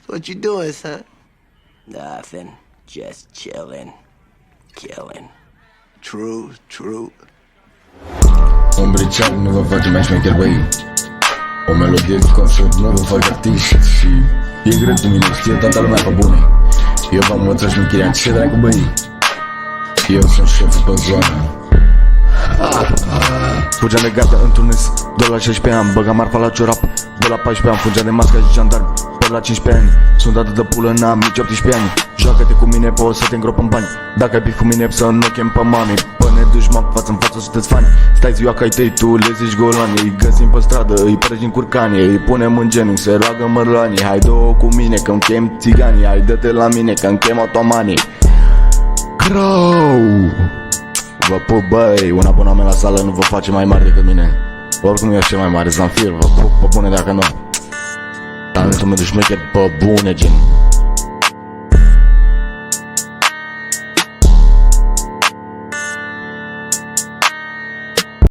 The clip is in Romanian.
What you doing, son? Nothing. Just chilling. Killing. True. Un briceag nu vă face mai șmecher, băi. O melodie de concert nu vă fac artiști. Și e greu cu mine, știe toată lumea pe bune. Eu v-am învățat șmecherea, ce dracu, băi. Eu sunt șeful pe zonă. Fugeam de gardă într-un de la 16 ani. Băga marfa la ciorap de la 14 ani. Fugeam de masca și jandarm pe la 15 ani. Sunt atât de pulă, n-am nici 18 ani. Joacă-te cu mine, poți să te îngrop în bani. Dacă ai bif cu mine, să nu chem pe mami. Până dușman, față în față, sunteți fani. Stai ziua că ai tăi, tu le zici golani. Îi găsim pe stradă, îi prăji în curcanie. Îi punem în genunchi, se roagă mărlanii. Hai dă-o cu mine, că-mi chem țiganii. Hai dă-te la mine, că-mi chem otomanii. Crow! Vă pup, băi, un abonament la sală nu vă face mai mare decât mine. Oricum eu cel mai mare, Zanfir, vă pup pe bune dacă nu. Talentul meu de șmecher pe bune, gen.